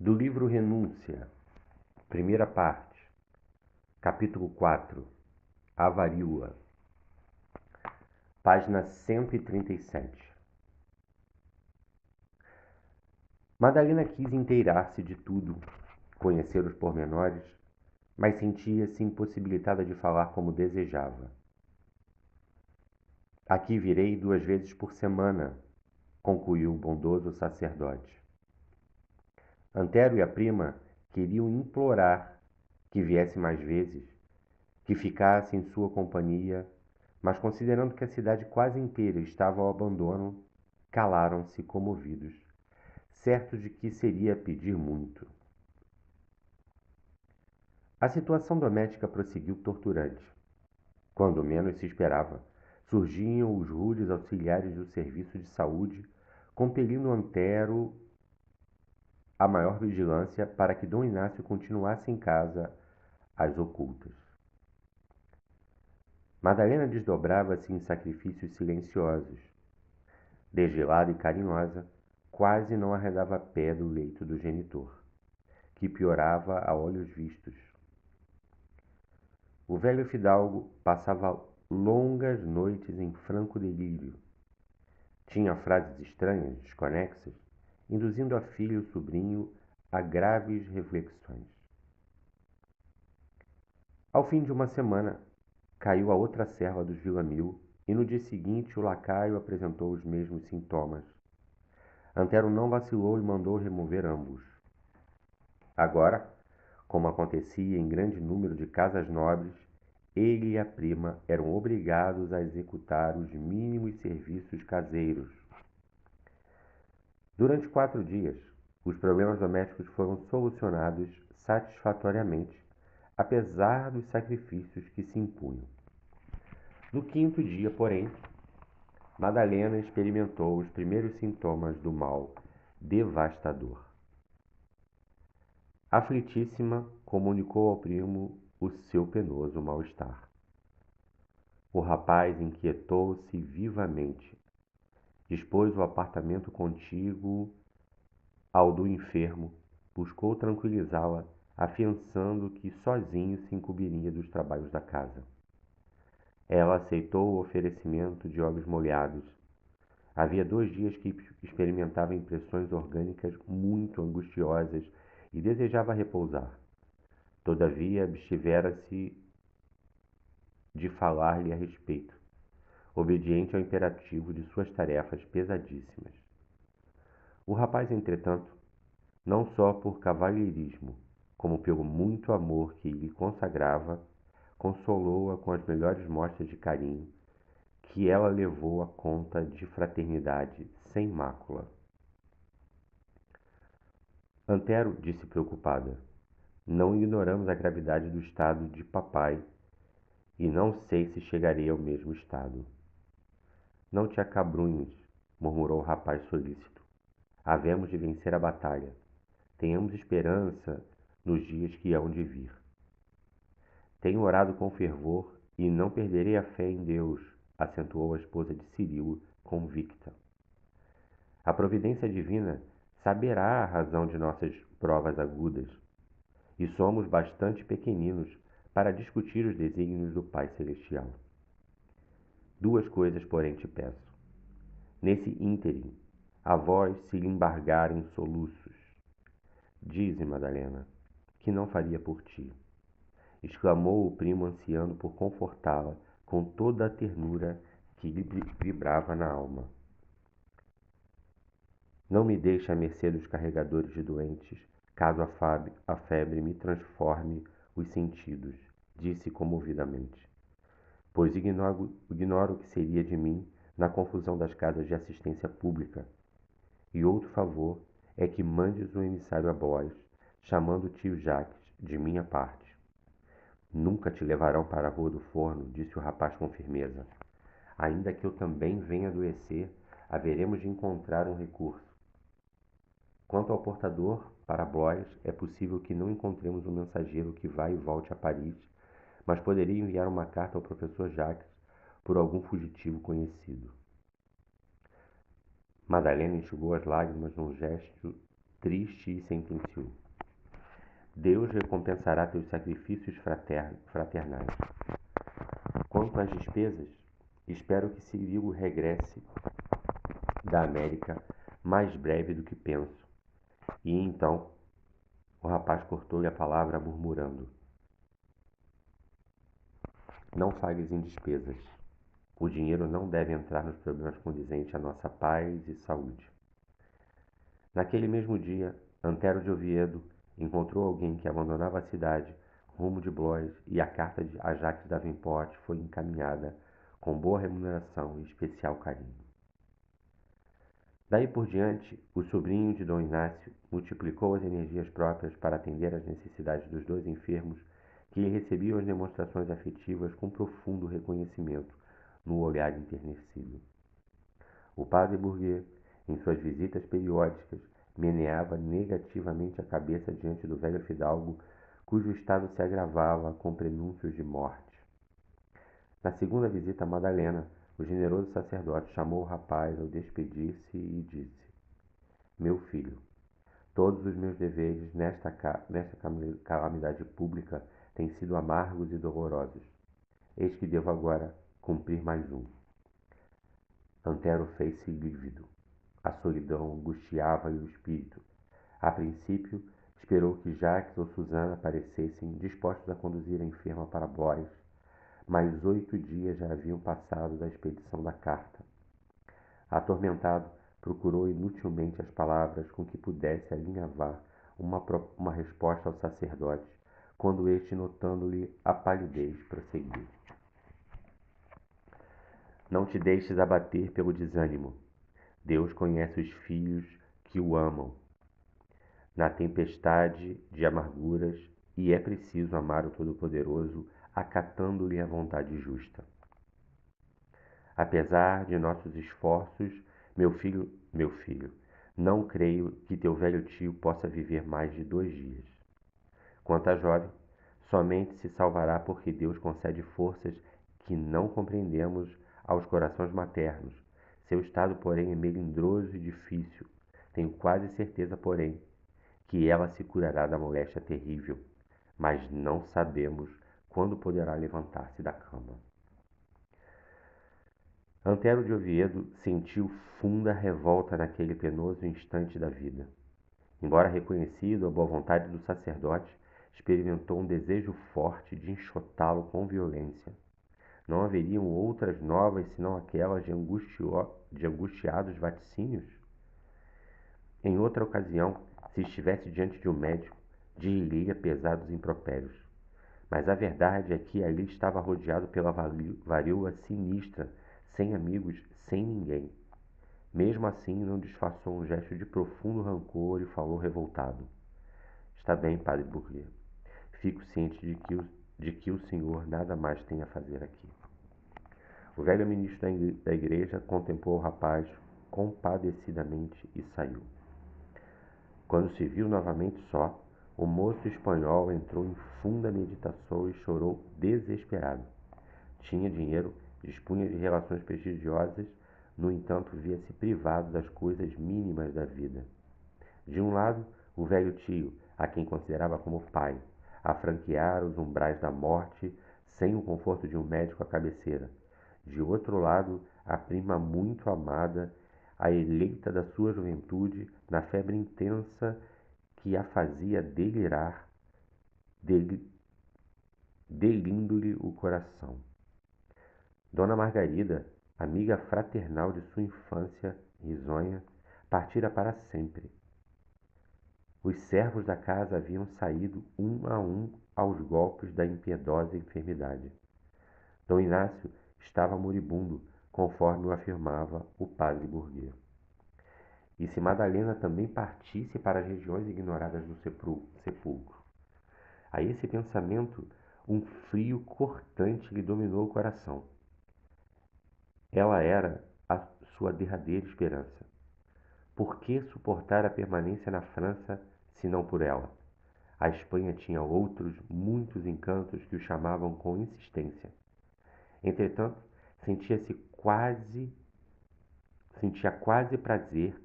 Do livro Renúncia, primeira parte, capítulo 4, A Varíola, página 137. Madalena quis inteirar-se de tudo, conhecer os pormenores, mas sentia-se impossibilitada de falar como desejava. Aqui virei 2 vezes por semana, concluiu o bondoso sacerdote. Antero e a prima queriam implorar que viesse mais vezes, que ficasse em sua companhia, mas considerando que a cidade quase inteira estava ao abandono, calaram-se comovidos, certos de que seria pedir muito. A situação doméstica prosseguiu torturante. Quando menos se esperava, surgiam os rudes auxiliares do serviço de saúde, compelindo Antero a maior vigilância para que Dom Inácio continuasse em casa às ocultas. Madalena desdobrava-se em sacrifícios silenciosos. Desvelada e carinhosa, quase não arredava pé do leito do genitor, que piorava a olhos vistos. O velho fidalgo passava longas noites em franco delírio. Tinha frases estranhas, desconexas, induzindo a filha e o sobrinho a graves reflexões. Ao fim de uma semana, caiu a outra serva dos Vilamil, e no dia seguinte o lacaio apresentou os mesmos sintomas. Antero não vacilou e mandou remover ambos. Agora, como acontecia em grande número de casas nobres, ele e a prima eram obrigados a executar os mínimos serviços caseiros. Durante 4 dias, os problemas domésticos foram solucionados satisfatoriamente, apesar dos sacrifícios que se impunham. No 5º dia, porém, Madalena experimentou os primeiros sintomas do mal devastador. Aflitíssima, comunicou ao primo o seu penoso mal-estar. O rapaz inquietou-se vivamente. Dispôs o apartamento contíguo ao do enfermo, buscou tranquilizá-la, afiançando que sozinho se incumbiria dos trabalhos da casa. Ela aceitou o oferecimento de ovos molhados. Havia 2 dias que experimentava impressões orgânicas muito angustiosas e desejava repousar. Todavia, abstivera-se de falar-lhe a respeito, obediente ao imperativo de suas tarefas pesadíssimas. O rapaz, entretanto, não só por cavalheirismo, como pelo muito amor que lhe consagrava, consolou-a com as melhores mostras de carinho, que ela levou à conta de fraternidade sem mácula. Antero disse preocupada: não ignoramos a gravidade do estado de papai e não sei se chegarei ao mesmo estado. Não te acabrunhes, murmurou o rapaz solícito. Havemos de vencer a batalha. Tenhamos esperança nos dias que hão de vir. Tenho orado com fervor e não perderei a fé em Deus, acentuou a esposa de Cirilo, convicta. A providência divina saberá a razão de nossas provas agudas, e somos bastante pequeninos para discutir os desígnios do Pai Celestial. 2 coisas, porém, te peço. Nesse ínterim, a voz se lhe embargar em soluços. Dize, Madalena, que não faria por ti, exclamou o primo, ansiando por confortá-la com toda a ternura que lhe vibrava na alma. Não me deixe à mercê dos carregadores de doentes, caso a febre me transforme os sentidos, disse comovidamente, pois ignoro o que seria de mim na confusão das casas de assistência pública. E outro favor é que mandes um emissário a Blois, chamando o tio Jacques de minha parte. Nunca te levarão para a rua do forno, disse o rapaz com firmeza. Ainda que eu também venha adoecer, haveremos de encontrar um recurso. Quanto ao portador, para Blois, é possível que não encontremos um mensageiro que vá e volte a Paris, mas poderia enviar uma carta ao professor Jacques por algum fugitivo conhecido. Madalena enxugou as lágrimas num gesto triste e sentenciou: Deus recompensará teus sacrifícios fraternais. Quanto às despesas, espero que Cirilo regresse da América mais breve do que penso. E então o rapaz cortou-lhe a palavra, murmurando: Não fales em despesas. O dinheiro não deve entrar nos problemas condizentes à nossa paz e saúde. Naquele mesmo dia, Antero de Oviedo encontrou alguém que abandonava a cidade rumo de Blois, e a carta a Jacques Davenport foi encaminhada com boa remuneração e especial carinho. Daí por diante, o sobrinho de Dom Inácio multiplicou as energias próprias para atender às necessidades dos dois enfermos, que lhe recebiam as demonstrações afetivas com profundo reconhecimento no olhar enternecido. O padre Bourguet, em suas visitas periódicas, meneava negativamente a cabeça diante do velho fidalgo, cujo estado se agravava com prenúncios de morte. Na segunda visita a Madalena, o generoso sacerdote chamou o rapaz ao despedir-se e disse: Meu filho, todos os meus deveres nesta calamidade pública têm sido amargos e dolorosos. Eis que devo agora cumprir mais um. Antero fez-se lívido. A solidão angustiava-lhe o espírito. A princípio, esperou que Jacques ou Susana aparecessem dispostos a conduzir a enferma para Blois, mas 8 dias já haviam passado da expedição da carta. Atormentado, procurou inutilmente as palavras com que pudesse alinhavar uma resposta ao sacerdote, quando este, notando-lhe a palidez, prosseguiu: Não te deixes abater pelo desânimo. Deus conhece os filhos que o amam na tempestade de amarguras, e é preciso amar o Todo-Poderoso, acatando-lhe a vontade justa. Apesar de nossos esforços, meu filho, não creio que teu velho tio possa viver mais de 2 dias. Quanto à jovem, somente se salvará porque Deus concede forças que não compreendemos aos corações maternos. Seu estado, porém, é melindroso e difícil. Tenho quase certeza, porém, que ela se curará da moléstia terrível, mas não sabemos quando poderá levantar-se da cama. Antero de Oviedo sentiu funda revolta naquele penoso instante da vida. Embora reconhecido a boa vontade do sacerdote, experimentou um desejo forte de enxotá-lo com violência. Não haveriam outras novas senão aquelas de angustiados vaticínios? Em outra ocasião, se estivesse diante de um médico, diria pesados impropérios. Mas a verdade é que ali estava rodeado pela varíola sinistra, sem amigos, sem ninguém. Mesmo assim, não disfarçou um gesto de profundo rancor e falou revoltado: Está bem, padre Bourguet. Fico ciente de que o senhor nada mais tem a fazer aqui. O velho ministro da igreja contemplou o rapaz compadecidamente e saiu. Quando se viu novamente só, o moço espanhol entrou em funda meditação e chorou desesperado. Tinha dinheiro, dispunha de relações prestigiosas, no entanto, via-se privado das coisas mínimas da vida. De um lado, o velho tio, a quem considerava como pai, a franquear os umbrais da morte, sem o conforto de um médico à cabeceira. De outro lado, a prima muito amada, a eleita da sua juventude, na febre intensa que a fazia delirar, delindo-lhe o coração. Dona Margarida, amiga fraternal de sua infância risonha, partira para sempre. Os servos da casa haviam saído um a um aos golpes da impiedosa enfermidade. Dom Inácio estava moribundo, conforme o afirmava o padre Bourguet. E se Madalena também partisse para as regiões ignoradas do sepulcro? A esse pensamento, um frio cortante lhe dominou o coração. Ela era a sua derradeira esperança. Por que suportar a permanência na França, se não por ela? A Espanha tinha outros muitos encantos que o chamavam com insistência. Entretanto, sentia quase prazer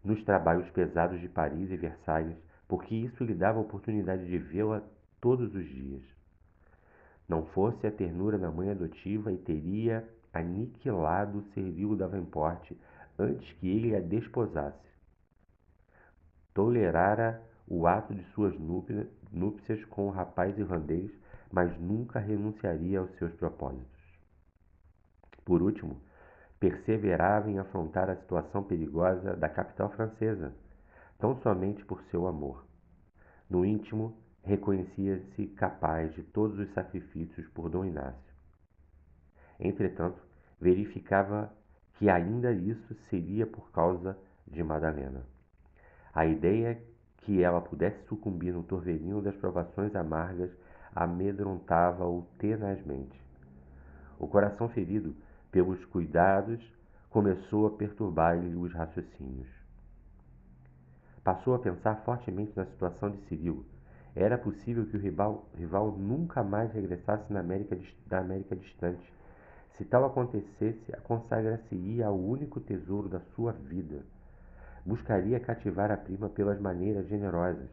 nos trabalhos pesados de Paris e Versalhes, porque isso lhe dava a oportunidade de vê-la todos os dias. Não fosse a ternura da mãe adotiva e teria aniquilado o servil Davenport antes que ele a desposasse. Tolerara o ato de suas núpcias com o rapaz irlandês, mas nunca renunciaria aos seus propósitos. Por último, perseverava em afrontar a situação perigosa da capital francesa, tão somente por seu amor. No íntimo, reconhecia-se capaz de todos os sacrifícios por Dom Inácio. Entretanto, verificava que ainda isso seria por causa de Madalena. A ideia que ela pudesse sucumbir no torvelinho das provações amargas amedrontava-o tenazmente. O coração ferido pelos cuidados começou a perturbar-lhe os raciocínios. Passou a pensar fortemente na situação de Cirilo. Era possível que o rival nunca mais regressasse da América distante. Se tal acontecesse, consagrar-se-ia ao único tesouro da sua vida. Buscaria cativar a prima pelas maneiras generosas.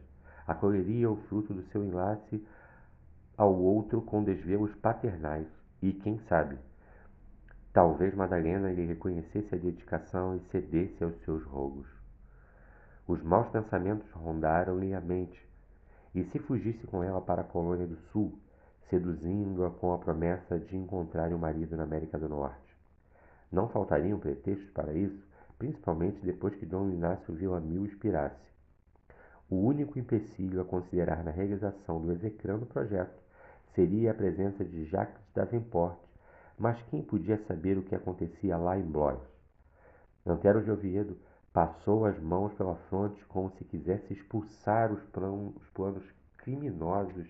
Acolheria o fruto do seu enlace ao outro com desvelos paternais. E, quem sabe, talvez Madalena lhe reconhecesse a dedicação e cedesse aos seus rogos. Os maus pensamentos rondaram-lhe a mente, e se fugisse com ela para a colônia do Sul, seduzindo-a com a promessa de encontrar um marido na América do Norte. Não faltariam pretextos para isso, principalmente depois que Dom Inácio Villamil expirasse. O único empecilho a considerar na realização do execrando projeto seria a presença de Jacques Davenport, mas quem podia saber o que acontecia lá em Blois? Antero de Oviedo passou as mãos pela fronte como se quisesse expulsar os planos criminosos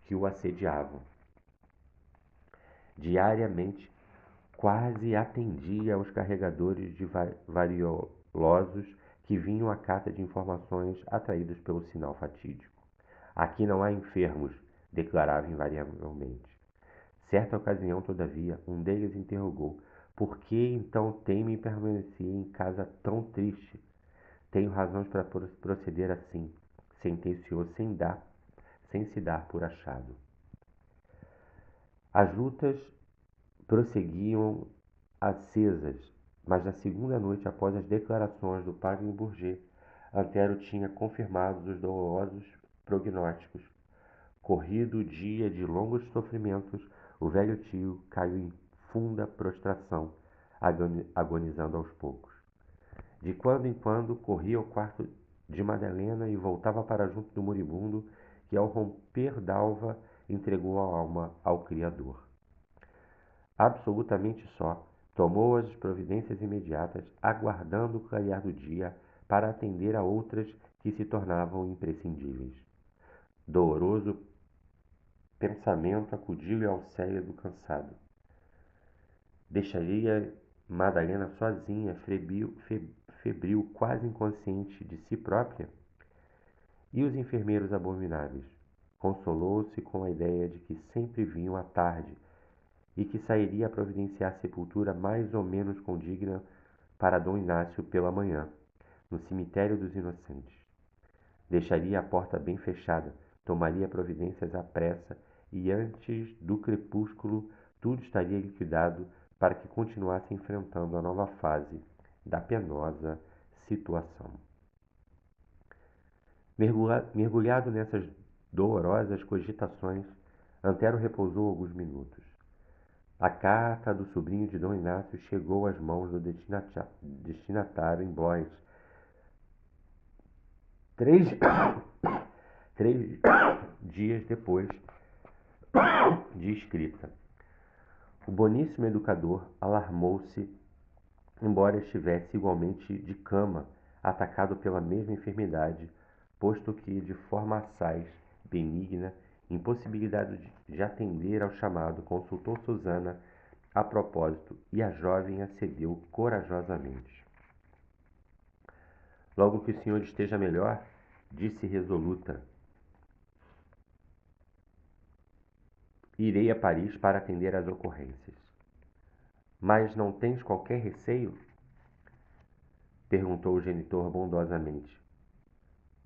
que o assediavam. Diariamente, quase atendia aos carregadores de variolosos que vinham à cata de informações atraídos pelo sinal fatídico. Aqui não há enfermos, declarava invariavelmente. Certa ocasião, todavia, um deles interrogou: por que então teme permanecer em casa tão triste? Tenho razões para proceder assim, sentenciou sem se dar por achado. As lutas prosseguiam acesas, mas na segunda noite após as declarações do padre Bourget, Antero tinha confirmado os dolorosos prognósticos. Corrido o dia de longos sofrimentos, o velho tio caiu em funda prostração, agonizando aos poucos. De quando em quando corria ao quarto de Madalena e voltava para junto do moribundo, que ao romper d'alva entregou a alma ao Criador. Absolutamente só, tomou as providências imediatas, aguardando o clarear do dia para atender a outras que se tornavam imprescindíveis. Doloroso pensamento acudiu-lhe ao cérebro cansado. Deixaria Madalena sozinha, febril, quase inconsciente de si própria? E os enfermeiros abomináveis? Consolou-se com a ideia de que sempre vinham à tarde e que sairia a providenciar sepultura mais ou menos condigna para Dom Inácio pela manhã, no cemitério dos Inocentes. Deixaria a porta bem fechada, tomaria providências à pressa e antes do crepúsculo tudo estaria liquidado para que continuasse enfrentando a nova fase da penosa situação. Mergulhado nessas dolorosas cogitações, Antero repousou alguns minutos. A carta do sobrinho de Dom Inácio chegou às mãos do destinatário em Blois. Três dias depois de escrita. O boníssimo educador alarmou-se, embora estivesse igualmente de cama, atacado pela mesma enfermidade, posto que, de forma assaz, benigna, impossibilidade de atender ao chamado, consultou Susana a propósito, e a jovem acedeu corajosamente. Logo que o senhor esteja melhor, disse resoluta, irei a Paris para atender às ocorrências. Mas não tens qualquer receio? perguntou o genitor bondosamente.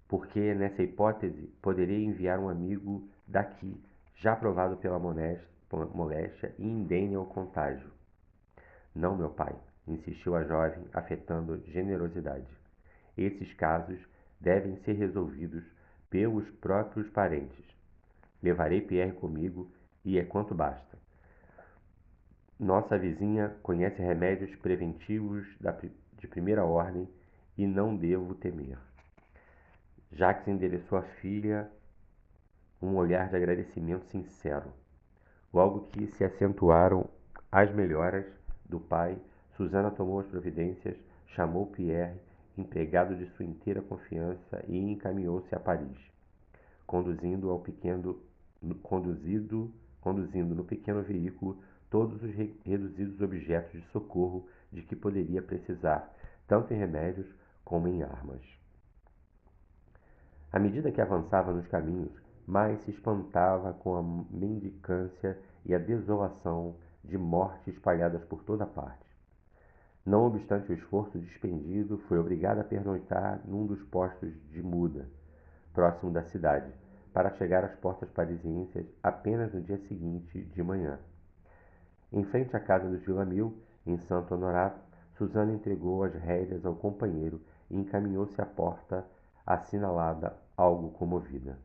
Porque, nessa hipótese, poderei enviar um amigo daqui, já provado pela moléstia e indene ao contágio. Não, meu pai, insistiu a jovem, afetando generosidade. Esses casos devem ser resolvidos pelos próprios parentes. Levarei Pierre comigo e é quanto basta. Nossa vizinha conhece remédios preventivos de primeira ordem e não devo temer. Jacques endereçou à filha um olhar de agradecimento sincero. Logo que se acentuaram as melhoras do pai, Susana tomou as providências, chamou Pierre, empregado de sua inteira confiança, e encaminhou-se a Paris, conduzindo no pequeno veículo todos os reduzidos objetos de socorro de que poderia precisar, tanto em remédios como em armas. À medida que avançava nos caminhos, mais se espantava com a mendicância e a desolação de morte espalhadas por toda parte. Não obstante o esforço despendido, foi obrigada a pernoitar num dos postos de muda, próximo da cidade, para chegar às portas parisienses apenas no dia seguinte de manhã. Em frente à casa dos Villamil, em Santo Honorato, Susana entregou as rédeas ao companheiro e encaminhou-se à porta assinalada, algo comovida.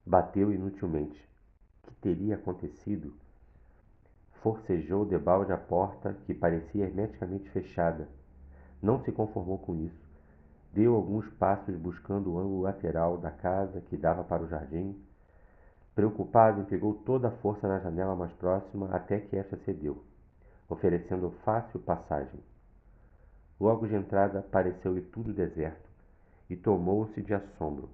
Bateu inutilmente. Que teria acontecido? Forcejou debalde a porta, que parecia hermeticamente fechada. Não se conformou com isso. Deu alguns passos buscando o ângulo lateral da casa que dava para o jardim. Preocupado, empregou toda a força na janela mais próxima até que esta cedeu, oferecendo fácil passagem. Logo de entrada, pareceu-lhe tudo deserto e tomou-se de assombro.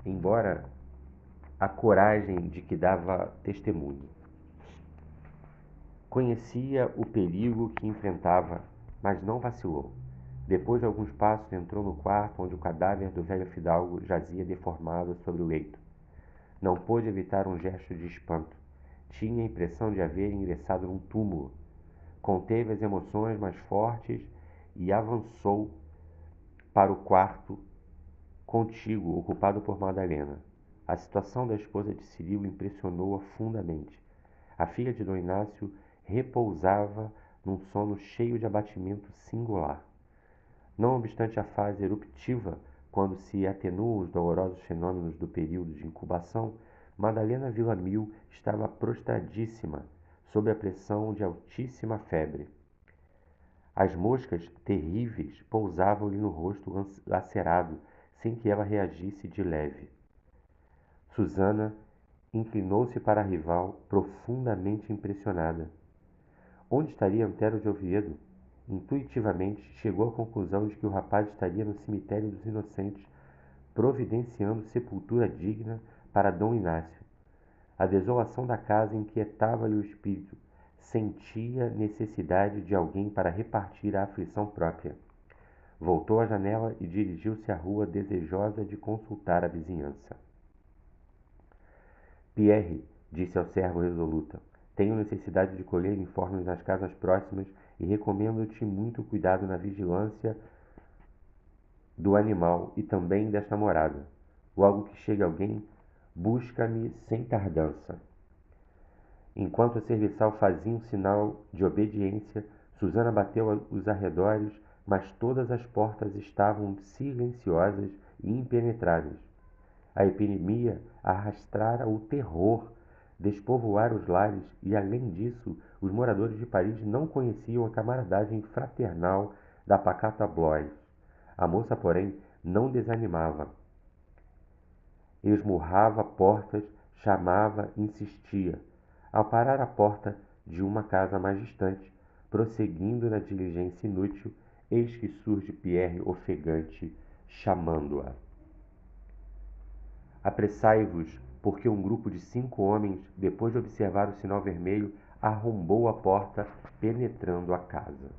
Embora a coragem de que dava testemunho. Conhecia o perigo que enfrentava, mas não vacilou. Depois de alguns passos, entrou no quarto onde o cadáver do velho fidalgo jazia deformado sobre o leito. Não pôde evitar um gesto de espanto. Tinha a impressão de haver ingressado num túmulo. Conteve as emoções mais fortes e avançou para o quarto contíguo, ocupado por Madalena. A situação da esposa de Cirilo impressionou-a fundamente. A filha de Dom Inácio repousava num sono cheio de abatimento singular. Não obstante a fase eruptiva, quando se atenuam os dolorosos fenômenos do período de incubação, Madalena Villamil estava prostradíssima, sob a pressão de altíssima febre. As moscas terríveis pousavam-lhe no rosto lacerado, sem que ela reagisse de leve. Susana inclinou-se para a rival, profundamente impressionada. Onde estaria Antero de Oviedo? Intuitivamente, chegou à conclusão de que o rapaz estaria no cemitério dos Inocentes, providenciando sepultura digna para Dom Inácio. A desolação da casa inquietava-lhe o espírito. Sentia necessidade de alguém para repartir a aflição própria. Voltou à janela e dirigiu-se à rua, desejosa de consultar a vizinhança. Pierre, disse ao servo resoluta, tenho necessidade de colher informes nas casas próximas e recomendo-te muito cuidado na vigilância do animal e também desta morada. Logo que chegue alguém, busca-me sem tardança. Enquanto o serviçal fazia um sinal de obediência, Susana bateu os arredores, mas todas as portas estavam silenciosas e impenetráveis. A epidemia arrastara o terror, despovoara os lares e, além disso, os moradores de Paris não conheciam a camaradagem fraternal da pacata Blois. A moça, porém, não desanimava. Esmurrava portas, chamava, insistia. Ao parar à porta de uma casa mais distante, prosseguindo na diligência inútil, eis que surge Pierre ofegante, chamando-a. Apressai-vos, porque um grupo de 5 homens, depois de observar o sinal vermelho, arrombou a porta, penetrando a casa.